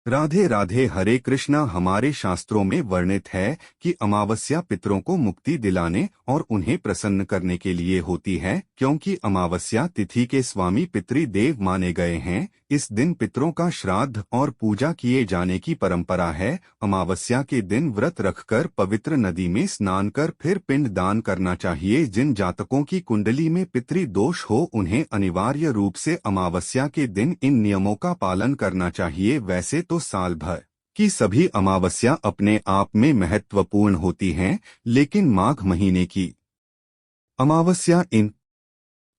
राधे राधे। हरे कृष्णा। हमारे शास्त्रों में वर्णित है कि अमावस्या पितरों को मुक्ति दिलाने और उन्हें प्रसन्न करने के लिए होती है, क्योंकि अमावस्या तिथि के स्वामी पितृदेव माने गए हैं। इस दिन पितरों का श्राद्ध और पूजा किए जाने की परंपरा है। अमावस्या के दिन व्रत रखकर पवित्र नदी में स्नान कर फिर पिंड दान करना चाहिए। जिन जातकों की कुंडली में पितृदोष हो उन्हें अनिवार्य रूप से अमावस्या के दिन इन नियमों का पालन करना चाहिए। वैसे तो साल भर की सभी अमावस्या अपने आप में महत्वपूर्ण होती हैं, लेकिन माघ महीने की अमावस्या इन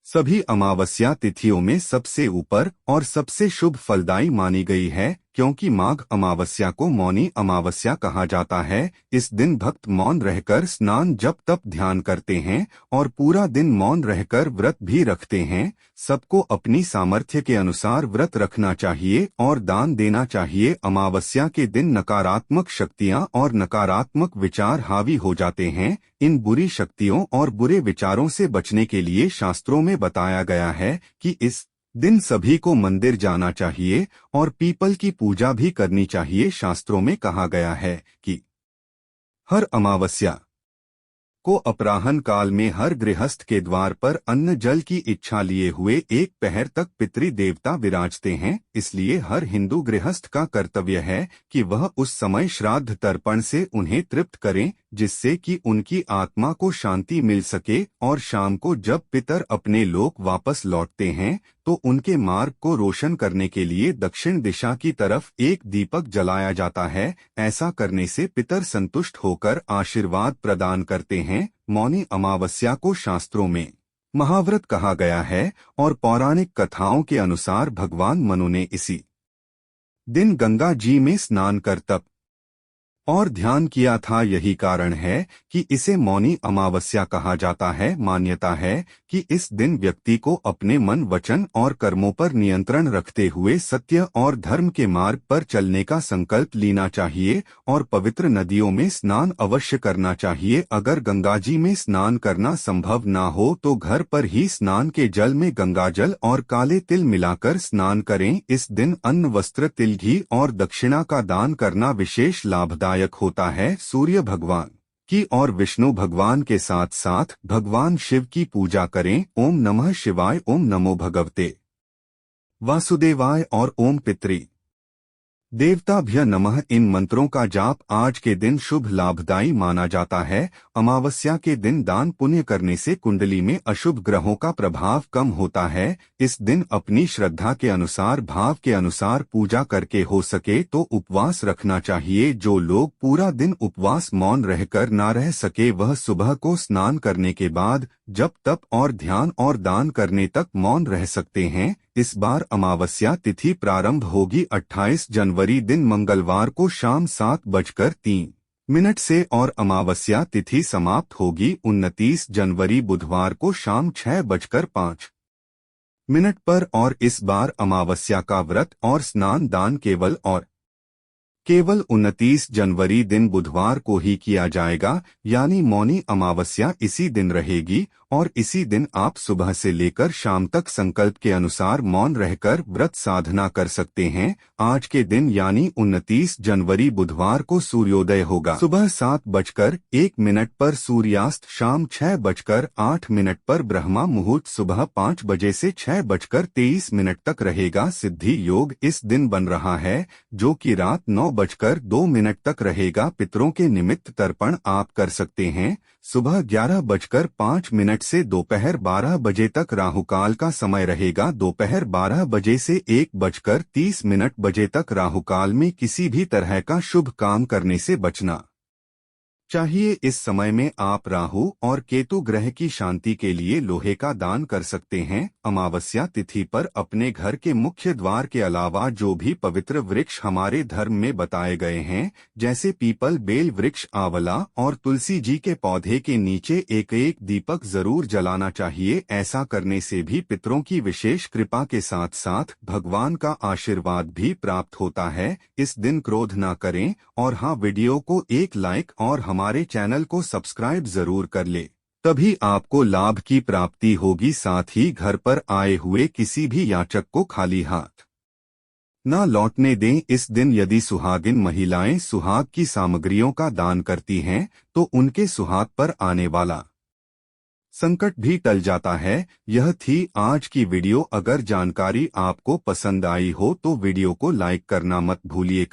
सभी अमावस्या तिथियों में सबसे ऊपर और सबसे शुभ फलदायी मानी गई है, क्योंकि माघ अमावस्या को मौनी अमावस्या कहा जाता है। इस दिन भक्त मौन रहकर स्नान जप तप ध्यान करते हैं और पूरा दिन मौन रहकर व्रत भी रखते हैं। सबको अपनी सामर्थ्य के अनुसार व्रत रखना चाहिए और दान देना चाहिए। अमावस्या के दिन नकारात्मक शक्तियां और नकारात्मक विचार हावी हो जाते हैं। इन बुरी शक्तियों और बुरे विचारों से बचने के लिए शास्त्रों में बताया गया है कि इस दिन सभी को मंदिर जाना चाहिए और पीपल की पूजा भी करनी चाहिए। शास्त्रों में कहा गया है कि हर अमावस्या को अपराह्न काल में हर गृहस्थ के द्वार पर अन्न जल की इच्छा लिए हुए एक पहर तक पितृ देवता विराजते हैं। इसलिए हर हिंदू गृहस्थ का कर्तव्य है कि वह उस समय श्राद्ध तर्पण से उन्हें तृप्त करें, जिससे कि उनकी आत्मा को शांति मिल सके। और शाम को जब पितर अपने लोक वापस लौटते हैं तो उनके मार्ग को रोशन करने के लिए दक्षिण दिशा की तरफ एक दीपक जलाया जाता है। ऐसा करने से पितर संतुष्ट होकर आशीर्वाद प्रदान करते हैं। मौनी अमावस्या को शास्त्रों में महाव्रत कहा गया है और पौराणिक कथाओं के अनुसार भगवान मनु ने इसी दिन गंगा जी में स्नान कर तप और ध्यान किया था। यही कारण है कि इसे मौनी अमावस्या कहा जाता है। मान्यता है कि इस दिन व्यक्ति को अपने मन वचन और कर्मों पर नियंत्रण रखते हुए सत्य और धर्म के मार्ग पर चलने का संकल्प लेना चाहिए और पवित्र नदियों में स्नान अवश्य करना चाहिए। अगर गंगा जी में स्नान करना संभव ना हो तो घर पर ही स्नान के जल में गंगाजल और काले तिल मिलाकर स्नान करें। इस दिन अन्न वस्त्र तिल घी और दक्षिणा का दान करना विशेष लाभदायक होता है। सूर्य भगवान की और विष्णु भगवान के साथ साथ भगवान शिव की पूजा करें। ओम नमः शिवाय, ओम नमो भगवते वासुदेवाय और ओम पितृ देवताभ्य नमः। इन मंत्रों का जाप आज के दिन शुभ लाभदायी माना जाता है। अमावस्या के दिन दान पुण्य करने से कुंडली में अशुभ ग्रहों का प्रभाव कम होता है। इस दिन अपनी श्रद्धा के अनुसार भाव के अनुसार पूजा करके हो सके तो उपवास रखना चाहिए। जो लोग पूरा दिन उपवास मौन रहकर ना रह सके वह सुबह को स्नान करने के बाद जप तप और ध्यान और दान करने तक मौन रह सकते हैं। इस बार अमावस्या तिथि प्रारंभ होगी 28 जनवरी दिन मंगलवार को शाम 7:03 से और अमावस्या तिथि समाप्त होगी 29 जनवरी बुधवार को शाम 6:05 पर। और इस बार अमावस्या का व्रत और स्नान दान केवल 29 जनवरी दिन बुधवार को ही किया जाएगा, यानी मौनी अमावस्या इसी दिन रहेगी और इसी दिन आप सुबह से लेकर शाम तक संकल्प के अनुसार मौन रहकर व्रत साधना कर सकते हैं। आज के दिन यानी 29 जनवरी बुधवार को सूर्योदय होगा सुबह 7:01 पर, सूर्यास्त शाम 6:08 पर, ब्रह्मा मुहूर्त सुबह 5 बजे से 6:23 तक रहेगा। सिद्धि योग इस दिन बन रहा है जो कि रात 9:02 तक रहेगा। पितरों के निमित्त तर्पण आप कर सकते हैं। सुबह 11:05 से दोपहर 12 बजे तक राहुकाल का समय रहेगा। दोपहर 12 बजे से 1:30 तक राहुकाल में किसी भी तरह का शुभ काम करने से बचना चाहिए। इस समय में आप राहु और केतु ग्रह की शांति के लिए लोहे का दान कर सकते हैं। अमावस्या तिथि पर अपने घर के मुख्य द्वार के अलावा जो भी पवित्र वृक्ष हमारे धर्म में बताए गए हैं, जैसे पीपल, बेल वृक्ष, आंवला और तुलसी जी के पौधे के नीचे एक एक दीपक जरूर जलाना चाहिए। ऐसा करने से भी पितरों की विशेष कृपा के साथ साथ भगवान का आशीर्वाद भी प्राप्त होता है। इस दिन क्रोध न करें और हाँ, वीडियो को एक लाइक और हमारे चैनल को सब्सक्राइब जरूर कर ले, तभी आपको लाभ की प्राप्ति होगी। साथ ही घर पर आए हुए किसी भी याचक को खाली हाथ न लौटने दें। इस दिन यदि सुहागिन महिलाएं सुहाग की सामग्रियों का दान करती हैं तो उनके सुहाग पर आने वाला संकट भी टल जाता है। यह थी आज की वीडियो। अगर जानकारी आपको पसंद आई हो तो वीडियो को लाइक करना मत भूलिएगा।